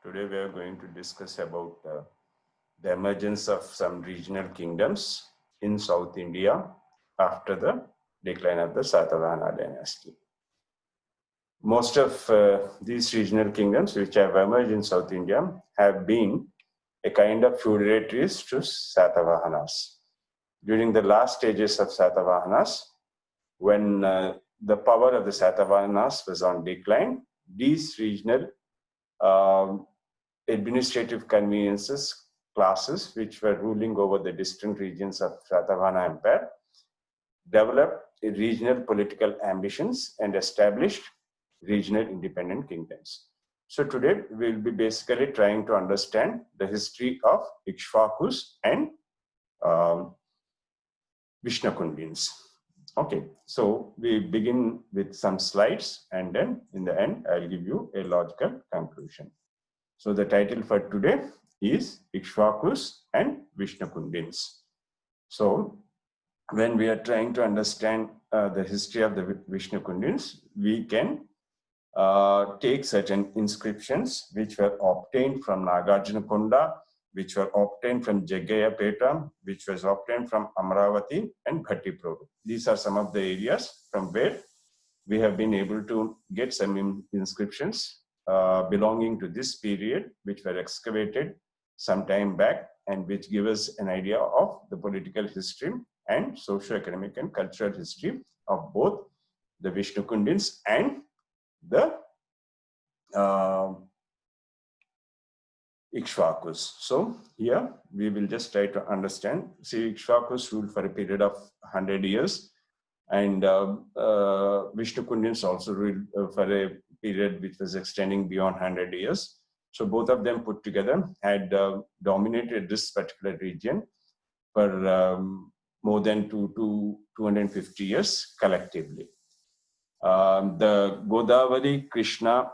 Today we are going to discuss about the emergence of some regional kingdoms in South India after the decline of the Satavahana dynasty. Most of these regional kingdoms which have emerged in South India have been a kind of feudatories to Satavahanas. During the last stages of Satavahanas, when the power of the Satavahanas was on decline, these regional administrative conveniences classes which were ruling over the distant regions of Satavahana Empire developed regional political ambitions and established regional independent kingdoms. So today we'll be basically trying to understand the history of Ikshvakus and Vishnukundins. Okay, so we begin with some slides and then in the end I'll give you a logical conclusion. So the title for today is Ikshvakus and Vishnukundins. So when we are trying to understand the history of the Vishnukundins, we can take certain inscriptions which were obtained from Nagarjunakonda, which were obtained from Jaggayapeta, which was obtained from Amravati and Bhattiprodu. These are some of the areas from where we have been able to get some inscriptions belonging to this period, which were excavated some time back and which give us an idea of the political history and socio-economic and cultural history of both the Vishnukundins and the Ikshvakus. So here we will just try to understand. See, Ikshvakus ruled for a period of 100 years and Vishnukundins also ruled for a period which was extending beyond 100 years. So both of them put together had dominated this particular region for more than 250 years collectively. The Godavari, Krishna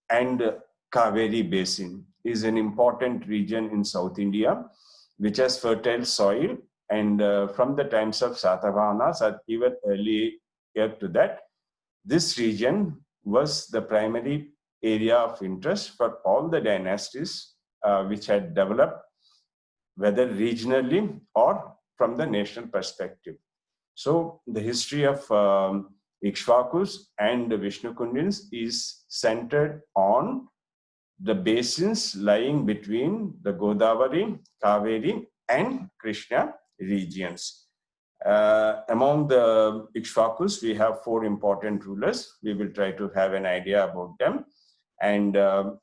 and Kaveri basin is an important region in South India, which has fertile soil, and from the times of Satavahanas or even earlier to that, this region was the primary area of interest for all the dynasties which had developed, whether regionally or from the national perspective. So the history of Ikshvakus and the Vishnukundins is centered on the basins lying between the Godavari, Kaveri and Krishna regions. Among the Ikshvakus, we have 4 important rulers. We will try to have an idea about them. And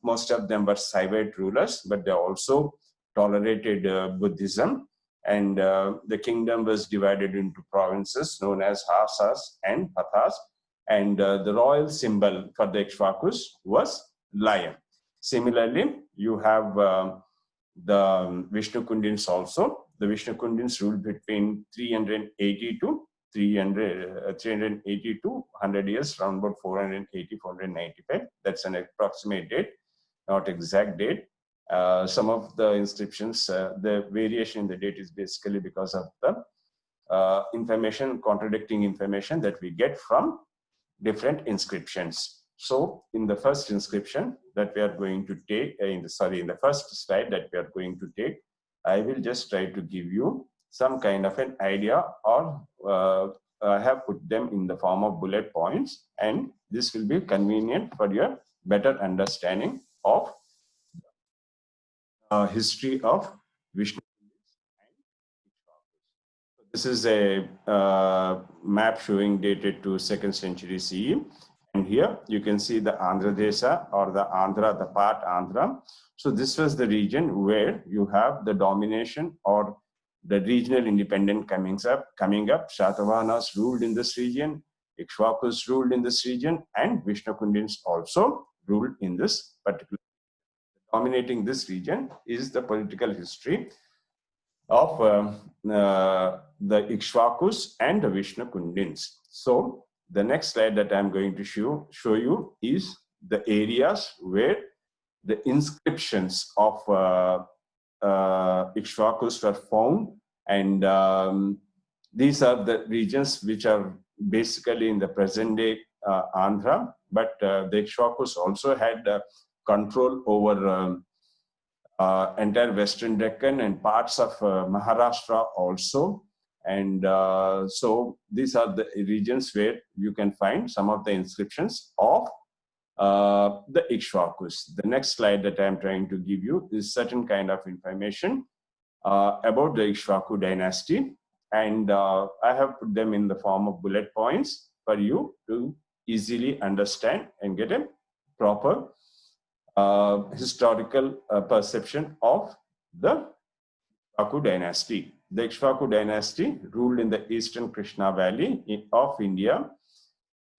most of them were Saivite rulers, but they also tolerated Buddhism. And the kingdom was divided into provinces known as Hasas and Pathas. And the royal symbol for the Ikshvakus was lion. Similarly, you have the Vishnukundins also. The Vishnukundins ruled between 380 to 100 years, around about 480, 495. That's an approximate date, not exact date. Some of the inscriptions, the variation in the date is basically because of the contradicting information that we get from different inscriptions. So in the first inscription that we are going to take, in the first slide that we are going to take, I will just try to give you some kind of an idea, or I have put them in the form of bullet points, and this will be convenient for your better understanding of history of Vishnu. This is a map showing dated to 2nd century CE. And here you can see the Andhra Desha, or the Andhra, the part Andhra. So this was the region where you have the domination or the regional independent coming up. Satavahanas ruled in this region, Ikshvakus ruled in this region, and Vishnukundins also ruled in this particular. Dominating this region is the political history of the Ikshvakus and the Vishnukundins. So the next slide that I'm going to show you is the areas where the inscriptions of Ikshvakus were found, and these are the regions which are basically in the present day Andhra, but the Ikshvakus also had control over entire Western Deccan and parts of Maharashtra also. And so these are the regions where you can find some of the inscriptions of the Ikshvakus. The next slide that I'm trying to give you is certain kind of information about the Ikshvaku dynasty. And I have put them in the form of bullet points for you to easily understand and get a proper historical perception of the Ikshvaku dynasty. The Ikshvaku dynasty ruled in the eastern Krishna Valley of India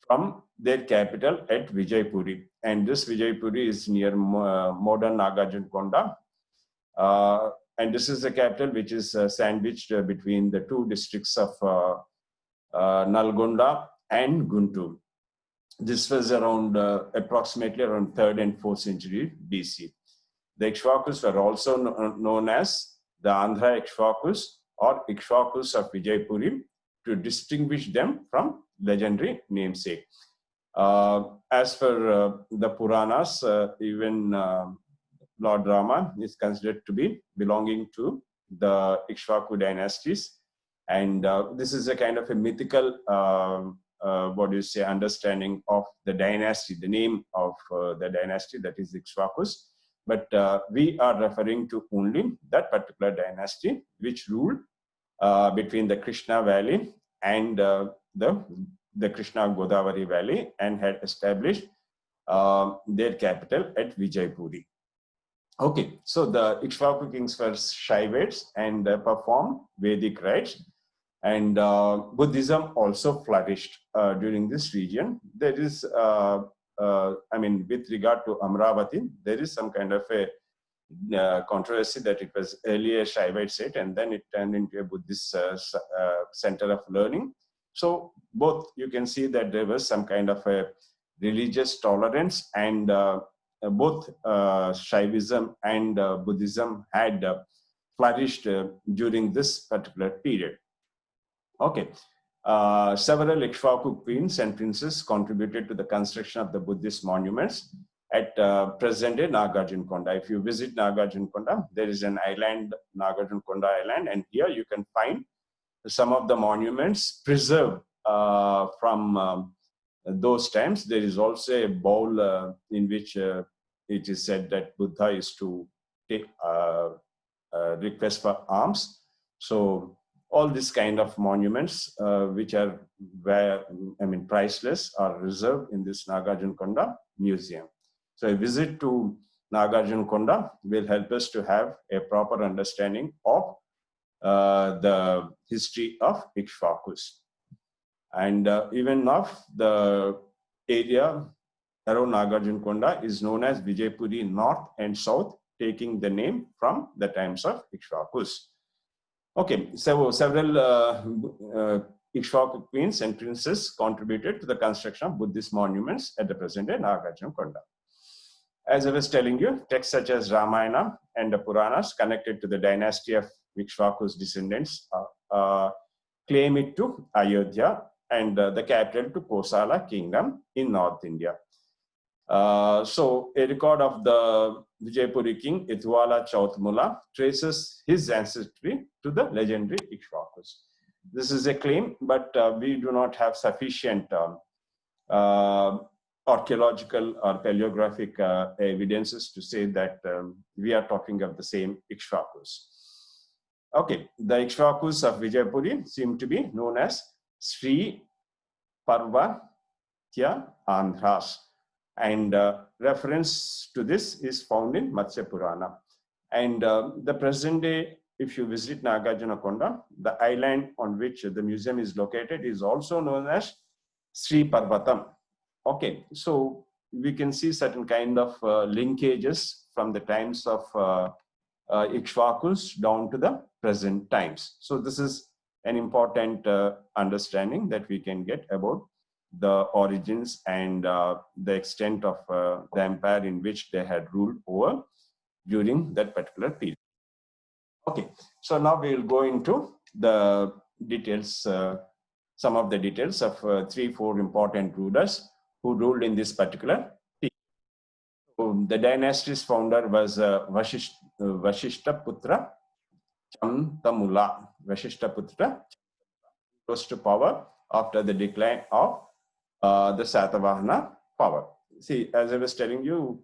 from their capital at Vijaypuri. And this Vijaypuri is near modern Nagarjunakonda. And this is the capital which is sandwiched between the two districts of Nalgonda and Guntur. This was around approximately around 3rd and 4th century BC. The Ikshvakus were also known as the Andhra Ikshvakus or Ikshvakus of Vijaypuri to distinguish them from legendary namesake. As for the Puranas, even Lord Rama is considered to be belonging to the Ikshvaku dynasties. And this is a kind of a mythical understanding of the dynasty, the name of the dynasty, that is Ikshvakus. But we are referring to only that particular dynasty which ruled between the Krishna Valley and the Krishna Godavari Valley and had established their capital at Vijaypuri. Okay, so the Ikshvaku kings were Shaivites and performed Vedic rites. And Buddhism also flourished during this region. There is, with regard to Amravati, there is some kind of a controversy that it was earlier Shaivite state and then it turned into a Buddhist center of learning. So both, you can see that there was some kind of a religious tolerance, and both Shaivism and Buddhism had flourished during this particular period. Okay, several Ikshvaku queens and princes contributed to the construction of the Buddhist monuments at present-day Nagarjunakonda. If you visit Nagarjunakonda, there is an island, Nagarjunakonda Island, and here you can find some of the monuments preserved from those times. There is also a bowl in which it is said that Buddha is to take request for alms. So all these kind of monuments, which are priceless, are reserved in this Nagarjunakonda museum. So a visit to Nagarjunakonda will help us to have a proper understanding of the history of Ikshvakus. And even now, the area around Nagarjunakonda is known as Vijaypuri North and South, taking the name from the times of Ikshvakus. Okay, so several Ikshvaku queens and princes contributed to the construction of Buddhist monuments at the present-day Nagarjunakonda. As I was telling you, texts such as Ramayana and the Puranas connected to the dynasty of Ikshvaku's descendants claim it to Ayodhya and the capital to Kosala kingdom in North India. So a record of the Vijaypuri king Itwala Chautmula traces his ancestry to the legendary Ikshvakus. This is a claim, but we do not have sufficient archaeological or paleographic evidences to say that we are talking of the same Ikshvakus. Okay, the Ikshvakus of Vijaypuri seem to be known as Sri Parvatya Andhras. And reference to this is found in Matsya Purana. And the present day, if you visit Nagarjunakonda, the island on which the museum is located is also known as Sri Parvatam. Okay, so we can see certain kind of linkages from the times of Ikshvakus down to the present times. So this is an important understanding that we can get about the origins and the extent of the empire in which they had ruled over during that particular period. Okay, so now we will go into the details, some of the details of 3-4 important rulers who ruled in this particular period. The dynasty's founder was Vashishtaputra Chantamula. Vashishtaputra rose to power after the decline of the Satavahana power. See, as I was telling you,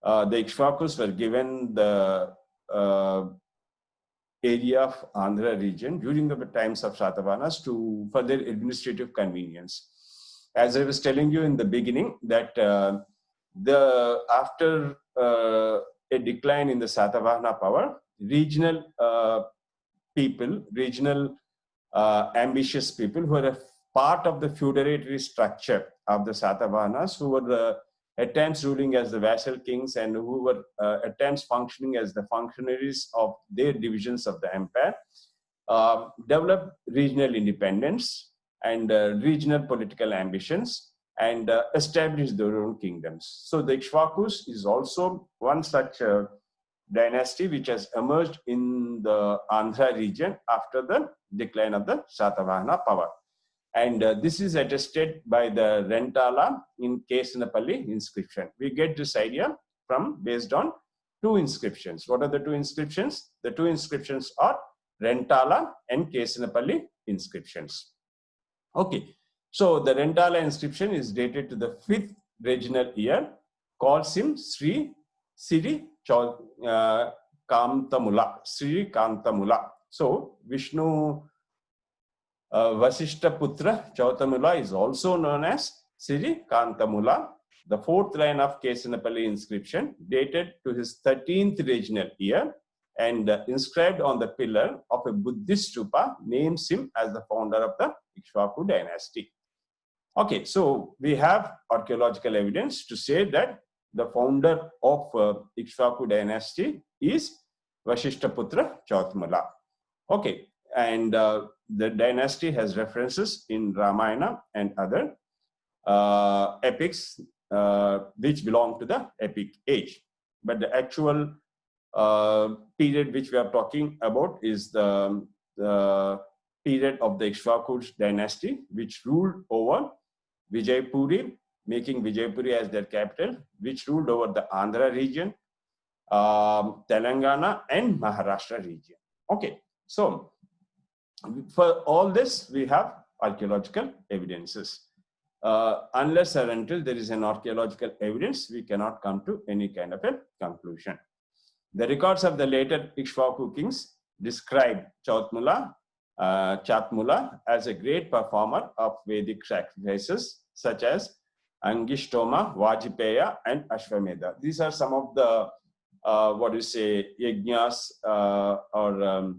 the Ikshvakus were given the area of Andhra region during the times of Satavahanas for their administrative convenience. As I was telling you in the beginning, that after a decline in the Satavahana power, regional people, regional ambitious people who were a part of the feudatory structure of the Satavahanas, who were at times ruling as the vassal kings and who were at times functioning as the functionaries of their divisions of the empire, developed regional independence and regional political ambitions and established their own kingdoms. So the Ikshvakus is also one such dynasty which has emerged in the Andhra region after the decline of the Satavahana power. And this is attested by the Rentala in Kesanapalli inscription. We get this idea based on two inscriptions. What are the two inscriptions? The two inscriptions are Rentala and Kesanapalli inscriptions. Okay, so the Rentala inscription is dated to the 5th regnal year, calls him Sri Kantamula. Sri Kantamula. So Vishnu Vasishtaputra Chautamula is also known as Sri Kantamula. The 4th line of Kesanapalli inscription, dated to his 13th regnal year and inscribed on the pillar of a Buddhist stupa, names him as the founder of the Ikshvaku dynasty. Okay, so we have archaeological evidence to say that the founder of Ikshvaku dynasty is Vasishtaputra Chautamula. Okay, and the dynasty has references in Ramayana and other epics which belong to the epic age. But the actual period which we are talking about is the period of the Ikshvaku dynasty, which ruled over Vijaypuri, making Vijaypuri as their capital, which ruled over the Andhra region, Telangana and Maharashtra region. Okay, so for all this, we have archaeological evidences. Unless or until there is an archaeological evidence, we cannot come to any kind of a conclusion. The records of the later Ikshvaku kings describe Chautmula as a great performer of Vedic sacrifices such as Angishtoma, Vajipeya, and Ashwamedha. These are some of the yajnas or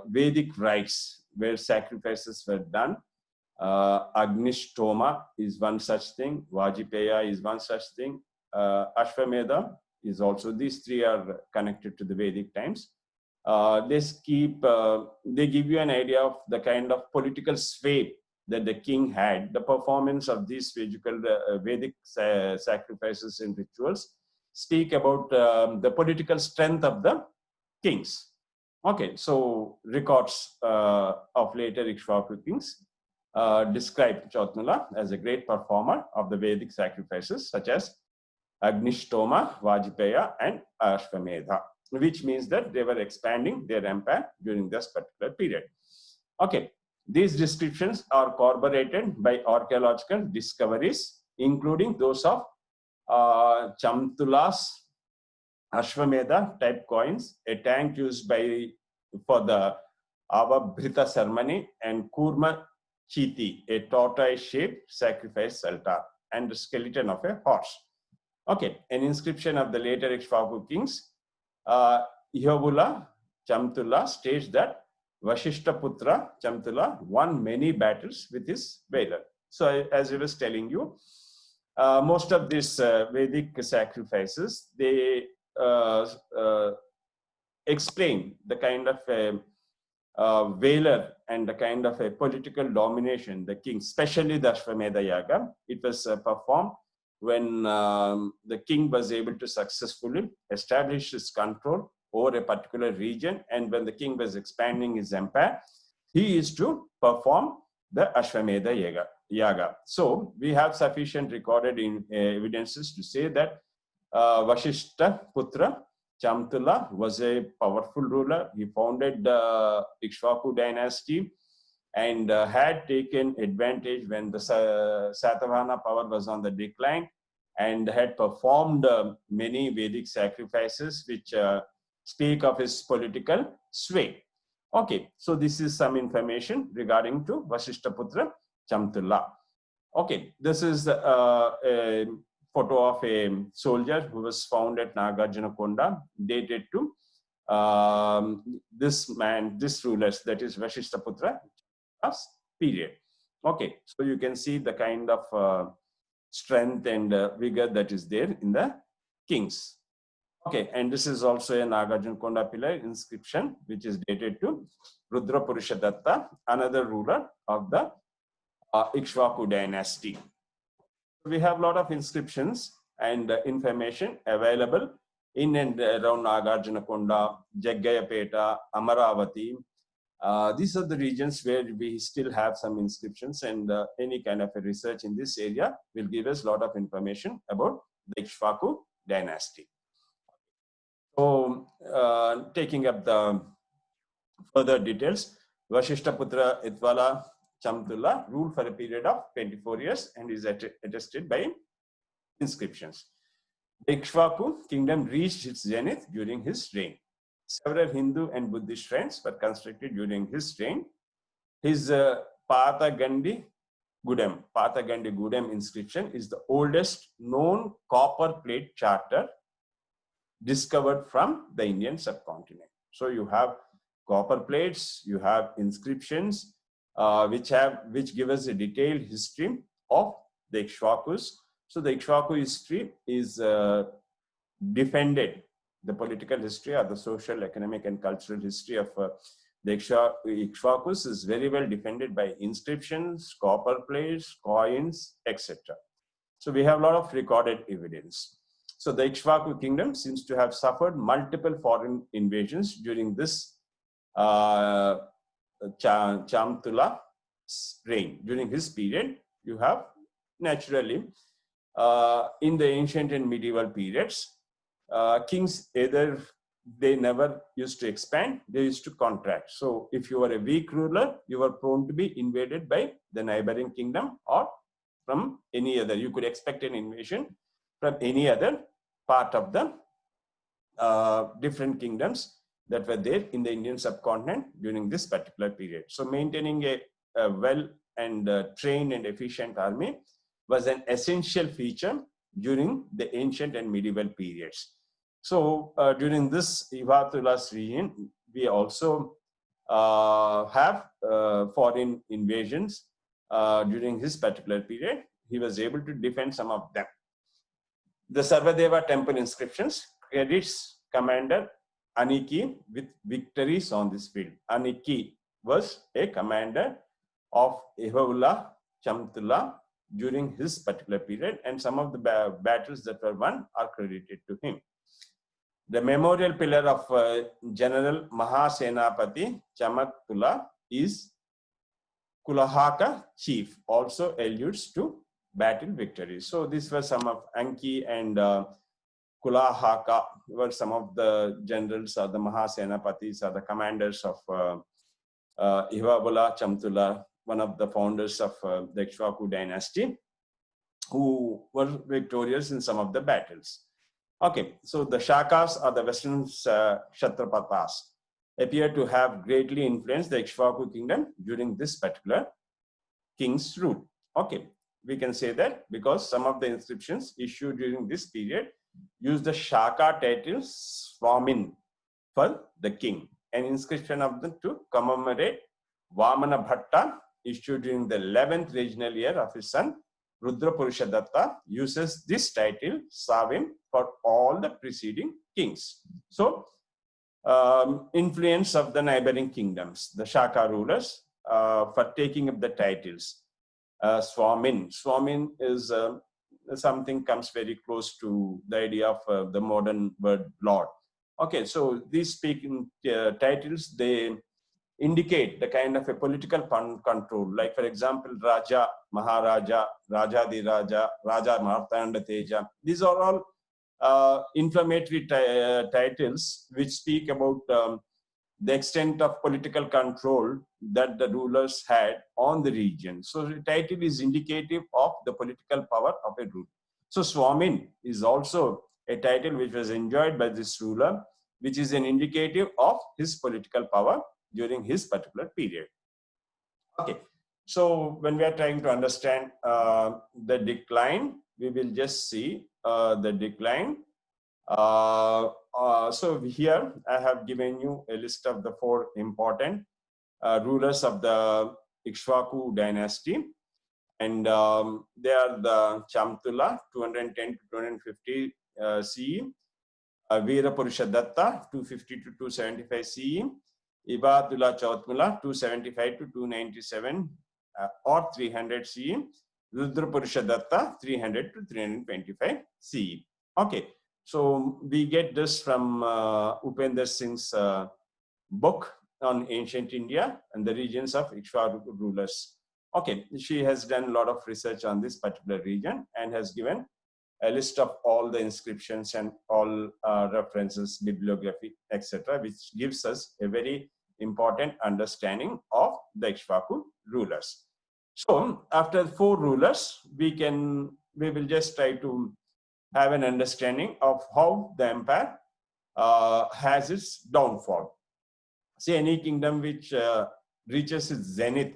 Vedic rites where sacrifices were done. Agnishtoma is one such thing. Vajipeya is one such thing. Ashwamedha is also. These three are connected to the Vedic times. They give you an idea of the kind of political sway that the king had. The performance of these Vedic sacrifices and rituals speak about the political strength of the kings. Okay, so records of later Ikshvaku kings describe Chautmula as a great performer of the Vedic sacrifices such as Agnishtoma, Vajipeya, and Ashwamedha, which means that they were expanding their empire during this particular period. Okay, these descriptions are corroborated by archaeological discoveries, including those of Chamtula's Ashwamedha type coins, a tank used for the Avabhrita ceremony, and Kurma Chiti, a tortoise-shaped sacrifice altar, and the skeleton of a horse. Okay, an inscription of the later Ikshvaku kings, Ihovula Chamtula, states that Vashishtaputra Chamtula won many battles with his valor. So, as I was telling you, most of these Vedic sacrifices, they explain the kind of valor and the kind of a political domination the king, especially the Ashwamedha Yaga. It was performed when the king was able to successfully establish his control over a particular region, and when the king was expanding his empire, he used to perform the Ashwamedha Yaga. So we have sufficient recorded evidences to say that Vashishta Putra Chamtula was a powerful ruler. He founded the Ikshvaku dynasty and had taken advantage when the Satavahana power was on the decline, and had performed many Vedic sacrifices which speak of his political sway. Okay, so this is some information regarding to Vasishtaputra Chamtula. Okay, this is a photo of a soldier who was found at Nagarjunakonda, dated to this rulers, that is Vasishtaputra period. Okay, so you can see the kind of strength and vigor that is there in the kings. Okay, and this is also a Nagarjunakonda pillar inscription, which is dated to Rudra Purushadatta, another ruler of the Ikshvaku dynasty. We have a lot of inscriptions and information available in and around Nagarjunakonda, Jaggayapeta, Amaravati. These are the regions where we still have some inscriptions, and any kind of a research in this area will give us a lot of information about the Ikshvaku dynasty. So, taking up the further details, Vasishtaputra Itvala Chamtula ruled for a period of 24 years and is attested by inscriptions. The Ikshvaku kingdom reached its zenith during his reign. Several Hindu and Buddhist shrines were constructed during his reign. His Pathagandi Gudem inscription is the oldest known copper plate charter discovered from the Indian subcontinent. So you have copper plates, you have inscriptions which give us a detailed history of the Ikshvakus. So the Ikshvaku history is defended. The political history or the social, economic, and cultural history of the Ikshvakus is very well defended by inscriptions, copper plates, coins, etc. So we have a lot of recorded evidence. So the Ikshvaku kingdom seems to have suffered multiple foreign invasions during this Chamtula's reign. During his period, you have naturally in the ancient and medieval periods, kings either they never used to expand, they used to contract. So if you were a weak ruler, you were prone to be invaded by the neighboring kingdom or from any other. You could expect an invasion from any other part of the different kingdoms that were there in the Indian subcontinent during this particular period. So maintaining a well and trained and efficient army was an essential feature during the ancient and medieval periods. So during this Ivatula's reign, we also have foreign invasions during his particular period. He was able to defend some of them. The Sarvadeva temple inscriptions credits Commander Aniki with victories on this field. Aniki was a commander of Ivaula Chamtula during his particular period, and some of the battles that were won are credited to him. The memorial pillar of General Mahasenapati Chamatula is Kulahaka chief, also alludes to battle victories. So these were some of Anki and Kulahaka were some of the generals or the Mahasenapatis or the commanders of Ihwabula Chamtula, one of the founders of the Ikshvaku dynasty, who were victorious in some of the battles. Okay, so the Shakas or the Western Kshatrapatas appear to have greatly influenced the Ikshvaku kingdom during this particular king's rule. Okay, we can say that because some of the inscriptions issued during this period use the Shaka title Swamin for the king. An inscription of them to commemorate Vamana Bhatta issued during the 11th regnal year of his son Rudra Purushadatta uses this title Savim for all the preceding kings. So influence of the neighboring kingdoms, the Shaka rulers, for taking up the titles. Swamin. Swamin is something comes very close to the idea of the modern word Lord. Okay, so these speaking titles, they indicate the kind of a political control. Like for example, Raja, Maharaja, Raja Di Raja, Raja Martanda Teja. These are all inflammatory titles which speak about the extent of political control that the rulers had on the region. So the title is indicative of the political power of a ruler. So Swamin is also a title which was enjoyed by this ruler, which is an indicative of his political power during his particular period. Okay, so when we are trying to understand the decline, we will just see the decline. So here I have given you a list of the 4 important rulers of the Ikshvaku dynasty, and they are the Chamtula 210 to 250 CE, Veerapurusha Datta 250 to 275 CE, Ibadullah Chautmula 275 to 297 or 300 CE, Rudrapurusha Datta 300 to 325 CE. Okay. So we get this from Upender Singh's book on ancient India and the regions of Ikshvaku rulers. Okay, she has done a lot of research on this particular region and has given a list of all the inscriptions and all references, bibliography, etc., which gives us a very important understanding of the Ikshvaku rulers. So after 4 rulers, we will just try to have an understanding of how the empire has its downfall. See, any kingdom which reaches its zenith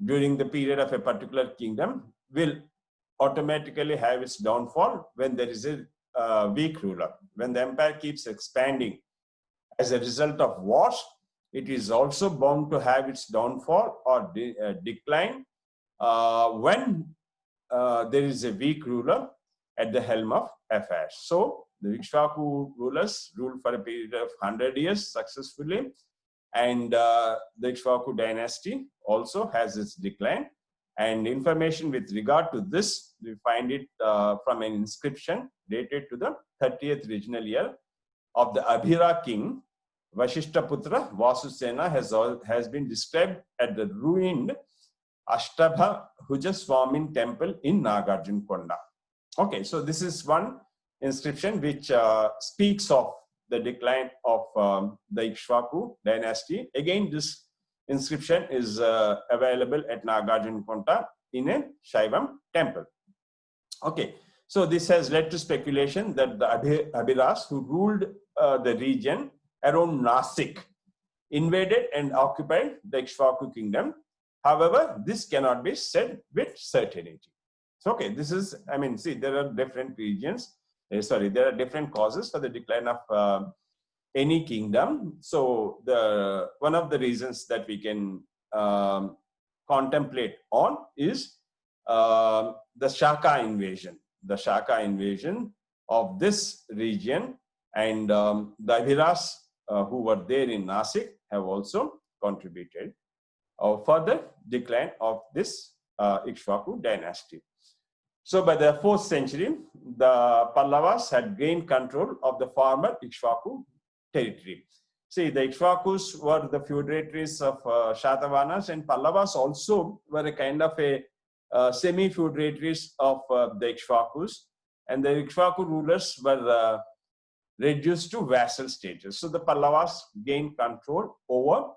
during the period of a particular kingdom will automatically have its downfall when there is a weak ruler. When the empire keeps expanding as a result of wars, it is also bound to have its downfall or decline when there is a weak ruler at the helm of affairs. So the Ikshvaku rulers ruled for a period of 100 years successfully, and the Ikshvaku dynasty also has its decline. And information with regard to this, we find it from an inscription dated to the 30th regnal year of the Abhira king. Vashishtaputra Vasusena has been described at the ruined Ashtabha Hujaswamin temple in Nagarjunakonda. Okay, so this is one inscription which speaks of the decline of the Ikshvaku dynasty. Again, this inscription is available at Nagarjunakonda in a Shaivam temple. Okay, so this has led to speculation that the Abhiras who ruled the region around Nasik invaded and occupied the Ikshvaku kingdom. However, this cannot be said with certainty. So, okay, this is, I mean, see, there are different regions, there are different causes for the decline of any kingdom. So, one of the reasons that we can contemplate on is the Shaka invasion. The Shaka invasion of this region, and the Abhiras who were there in Nasik have also contributed for the decline of this Ikshvaku dynasty. So by the 4th century, the Pallavas had gained control of the former Ikshvaku territory. See, the Ikshvakus were the feudatories of Shatavahanas, and Pallavas also were a kind of a semi-feudatories of the Ikshvakus, and the Ikshvaku rulers were reduced to vassal status. So the Pallavas gained control over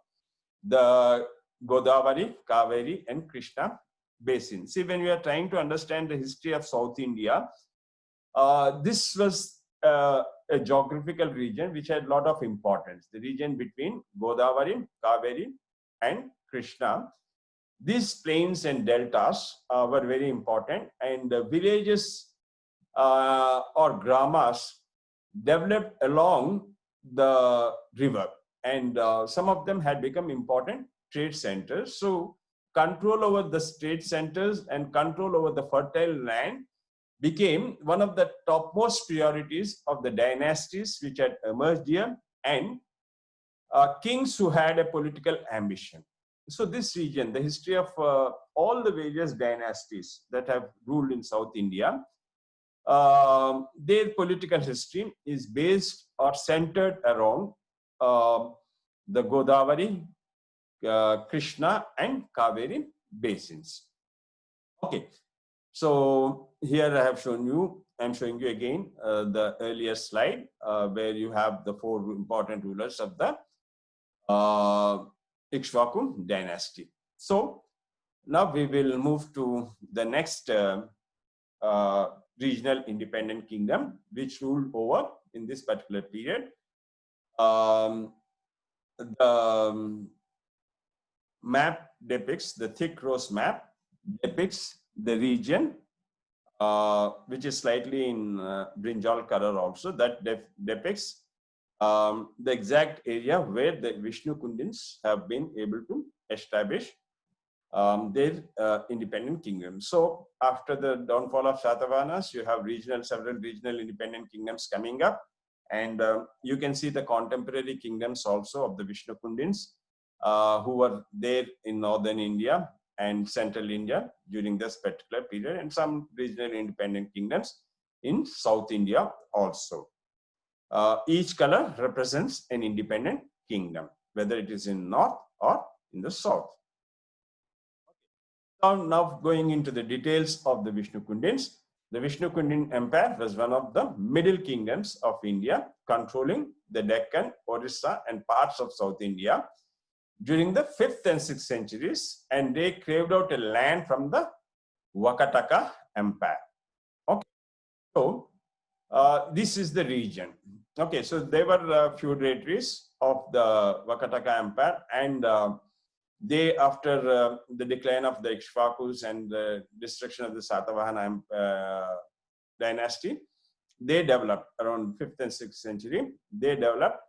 the Godavari, Kaveri, and Krishna basin. See, when we are trying to understand the history of South India, this was a geographical region which had a lot of importance. The region between Godavari, Kaveri, and Krishna. These plains and deltas were very important, and the villages or gramas developed along the river, and some of them had become important trade centers. So control over the trade centers and control over the fertile land became one of the topmost priorities of the dynasties which had emerged here, and kings who had a political ambition. So this region, the history of all the various dynasties that have ruled in South India, their political history is based or centered around the Godavari, Krishna, and Kaveri basins. Okay, so here I have shown you I'm showing you again the earlier slide where you have the 4 important rulers of the Ikshvaku dynasty. So now we will move to the next regional independent kingdom which ruled over in this particular period. The map depicts, the thick rose map depicts the region which is slightly in brinjal color also, that depicts the exact area where the Vishnu Kundins have been able to establish their independent kingdom. So after the downfall of Satavahanas, you have several regional independent kingdoms coming up, and you can see the contemporary kingdoms also of the Vishnu Kundins who were there in northern India and central India during this particular period, and some regional independent kingdoms in South India also. Each color represents an independent kingdom, whether it is in north or in the south. Now going into the details of the Vishnu Kundins. The Vishnu Kundin Empire was one of the middle kingdoms of India, controlling the Deccan, Orissa, and parts of South India during the 5th and 6th centuries, and they craved out a land from the Vakataka Empire. Okay, so this is the region. Okay, so they were feudatories of the Vakataka Empire, and they, after the decline of the Ikshvakus and the destruction of the Satavahana dynasty, they developed around 5th and 6th century. They developed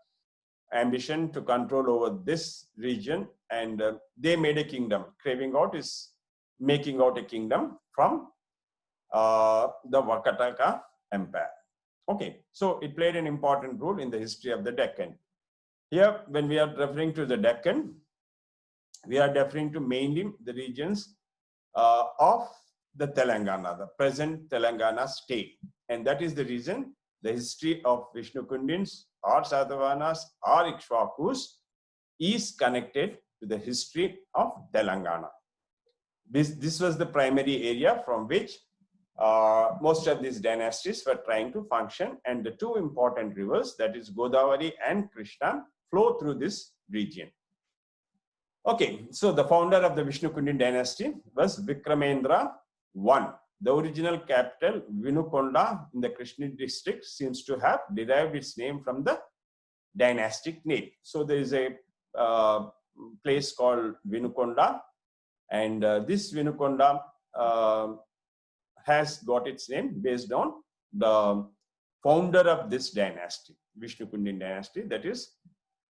ambition to control over this region, and they made a kingdom. Craving out is making out a kingdom from the Vakataka Empire. Okay, so it played an important role in the history of the Deccan. Here, when we are referring to the Deccan, we are referring to mainly the regions of the Telangana, the present Telangana state. And that is the reason the history of Vishnu Kundins or Satavahanas or Ikshvakus is connected to the history of Telangana. This was the primary area from which most of these dynasties were trying to function, and the 2 important rivers, that is Godavari and Krishna, flow through this region. Okay, so the founder of the Vishnu Kundin dynasty was Vikramendra I. The original capital, Vinukonda, in the Krishna district, seems to have derived its name from the dynastic name. So there is a place called Vinukonda, and this Vinukonda has got its name based on the founder of this dynasty, Vishnu Kundin dynasty, that is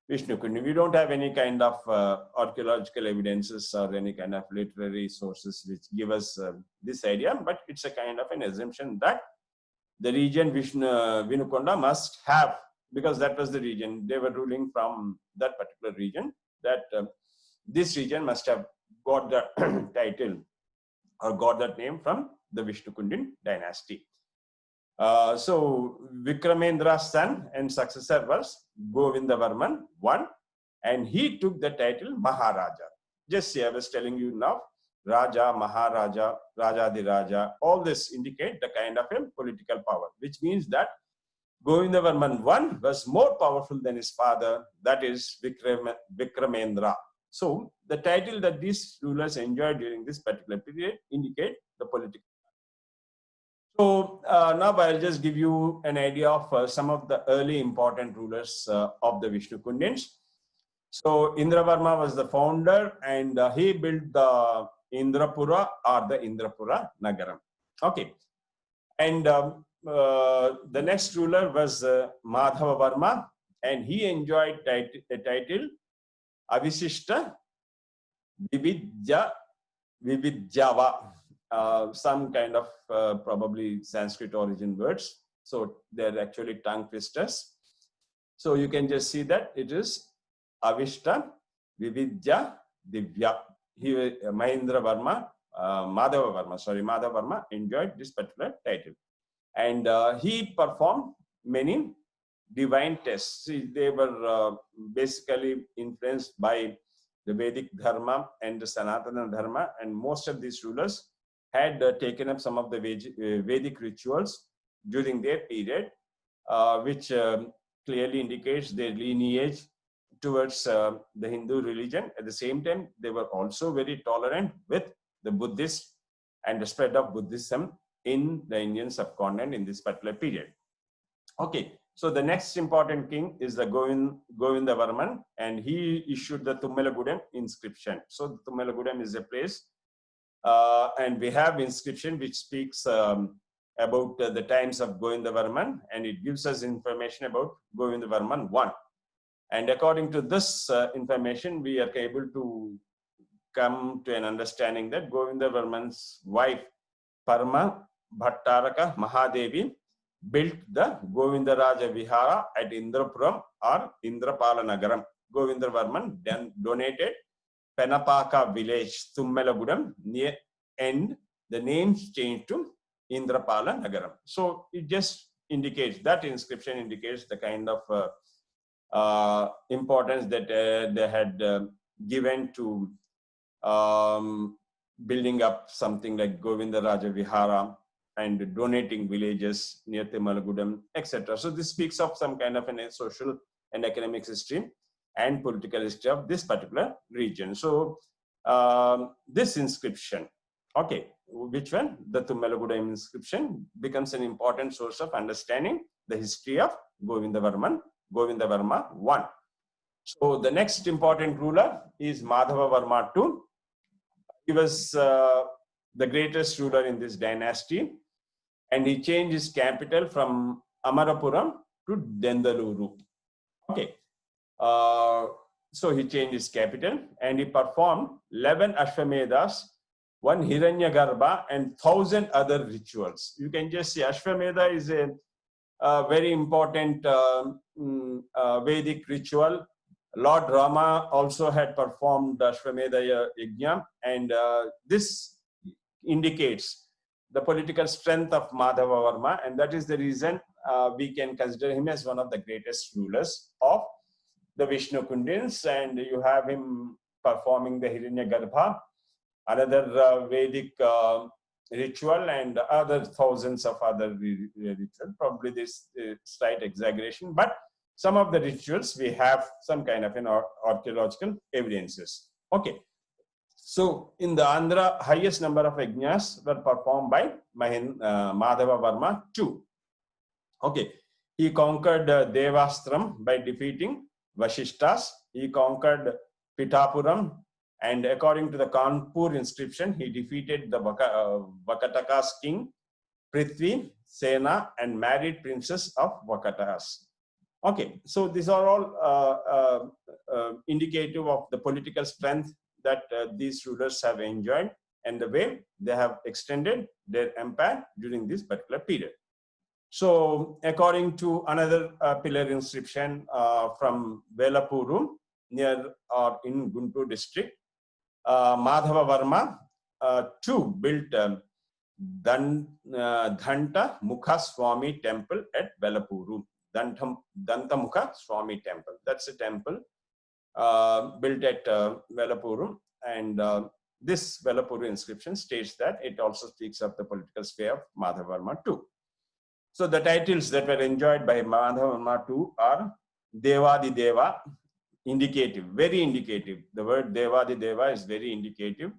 Vishnu Kundin. We don't have any kind of archaeological evidences or any kind of literary sources which give us this idea, but it's a kind of an assumption that the region Vinukonda must have, because that was the region, they were ruling from that particular region, that this region must have got the title or got that name from the Vishnu Kundin dynasty. So Vikramendra's son and successor was Govindavarman I, and he took the title Maharaja. Just see, I was telling you now, Raja, Maharaja, Rajadiraja, all this indicate the kind of a political power, which means that Govindavarman I was more powerful than his father, that is Vikramendra. So the title that these rulers enjoyed during this particular period indicate the political. So now I'll just give you an idea of some of the early important rulers of the Vishnu Kundins. So Indravarma was the founder, and he built the Indrapura or the Indrapura Nagaram. Okay, and the next ruler was Madhavavarma, and he enjoyed a title Avisishta Vividjava. Some kind of probably Sanskrit origin words. So they're actually tongue twisters. So you can just see that it is Avishta Vividya Divya. Madhava Varma enjoyed this particular title. And he performed many divine tests. See, they were basically influenced by the Vedic Dharma and the Sanatana Dharma, and most of these rulers had taken up some of the Vedic rituals during their period, which clearly indicates their lineage towards the Hindu religion. At the same time, they were also very tolerant with the Buddhists and the spread of Buddhism in the Indian subcontinent in this particular period. Okay, so the next important king is the Govindavarman, and he issued the Tummelagudem inscription. So Tummelagudem is a place, and we have inscription which speaks about the times of Govindavarman, and it gives us information about Govindavarman I. And according to this information, we are able to come to an understanding that Govindavarman's wife, Parma Bhattaraka Mahadevi, built the Govindaraja Vihara at Indrapuram or Indrapala Nagaram. Govindavarman then donated Penapaka village, Tummelagudem, near, and the names changed to Indrapala Nagaram. So it just indicates, that inscription indicates the kind of importance that they had given to building up something like Govindaraja Vihara and donating villages near Tummelagudem, etc. So this speaks of some kind of a social and economic history and political history of this particular region. So this inscription, okay, which one? The Tummelagudem inscription becomes an important source of understanding the history of Govindavarma I. So the next important ruler is Madhavavarma II. He was the greatest ruler in this dynasty, and he changed his capital from Amarapuram to Dendaluru. Okay, so he changed his capital, and he performed 11 Ashvamedas, 1 Hiranyagarbha, and 1,000 other rituals. You can just see Ashvamedha is a very important Vedic ritual. Lord Rama also had performed Ashvamedha Yajna, and this indicates the political strength of Madhavavarma, and that is the reason we can consider him as one of the greatest rulers of the Vishnu Kundins. And you have him performing the Hiranyagarbha, another Vedic ritual, and other thousands of other rituals. Probably this slight exaggeration, but some of the rituals we have some kind of an archaeological evidences. Okay, so in the Andhra, highest number of yajnas were performed by Madhavavarma II. Okay, he conquered Devastram by defeating Vashishtas. He conquered Pitapuram, and according to the Kanpur inscription, he defeated the Vakatakas king Prithvi, Sena, and married princess of Vakatas. Okay, so these are all indicative of the political strength that these rulers have enjoyed and the way they have extended their empire during this particular period. So according to another pillar inscription from Velapuru near or in Guntur district, Madhavavarma II built Dhanta Mukha Swami temple at Velapuru. Dantamukha Swami temple. That's a temple built at Velapuru, and this Velapuru inscription states that it also speaks of the political sphere of Madhavavarma II. So the titles that were enjoyed by Madhavavarma II are Devadi Deva, indicative, very indicative. The word Devadi Deva is very indicative,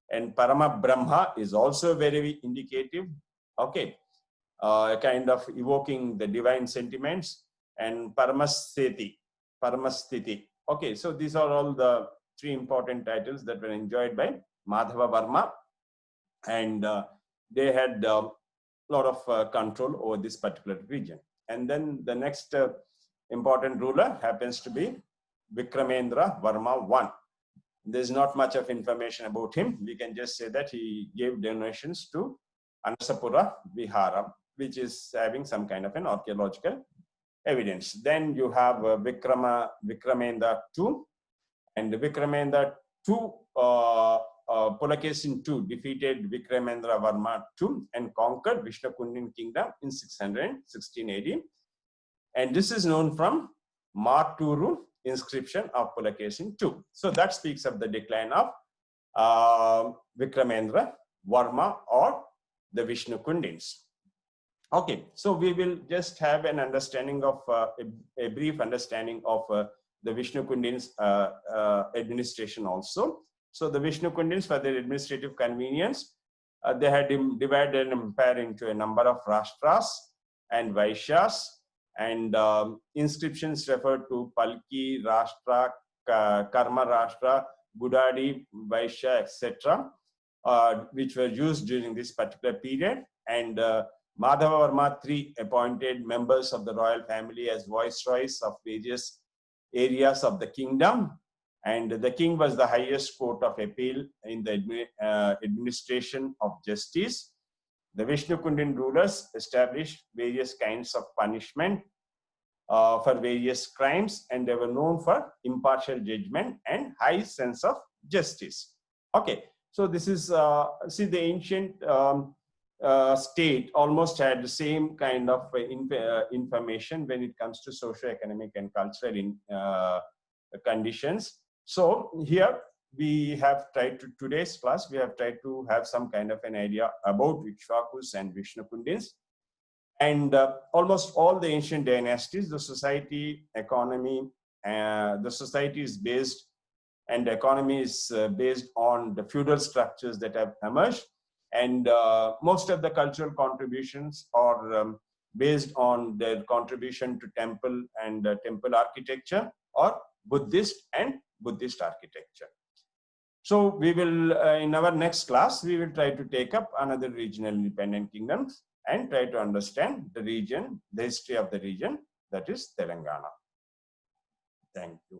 and Parama Brahma is also very indicative. Okay. Kind of evoking the divine sentiments, and Paramasthiti. Okay, so these are all the three important titles that were enjoyed by Madhavavarma, and they had a lot of control over this particular region. And then the next important ruler happens to be Vikramendra Varma I. There's not much of information about him. We can just say that he gave donations to Anasapura Vihara, which is having some kind of an archaeological evidence. Then you have Vikramendra II, and Vikramendra II, Pulakesin II defeated Vikramendra Varma II and conquered Vishnu Kundin kingdom in 616 AD. And this is known from Marturu inscription of Pulakesin II. So that speaks of the decline of Vikramendra Varma or the Vishnu Kundins. Okay, so we will just have an understanding of a brief understanding of the Vishnu Kundin's administration also. So the Vishnu Kundins, for their administrative convenience, they had divided an empire into a number of Rashtras and Vaishyas, and inscriptions refer to Palki, Rashtra, Karma Rashtra, Gudadi, Vaishya, etc., which were used during this particular period. And Madhava Varma III appointed members of the royal family as viceroys of various areas of the kingdom. And the king was the highest court of appeal in the administration of justice. The Vishnu Kundin rulers established various kinds of punishment for various crimes, and they were known for impartial judgment and high sense of justice. Okay, so this is, see, the ancient state almost had the same kind of information when it comes to socio-economic and cultural conditions. So here we have tried to, today's class, we have tried to have some kind of an idea about Ikshvakus and Vishnu Kundins. And almost all the ancient dynasties, the society, economy, the society is based, and the economy is based on the feudal structures that have emerged. And most of the cultural contributions are based on their contribution to temple and temple architecture, or Buddhist and Buddhist architecture. So we will, in our next class, we will try to take up another regional independent kingdoms and try to understand the region, the history of the region, that is Telangana. Thank you.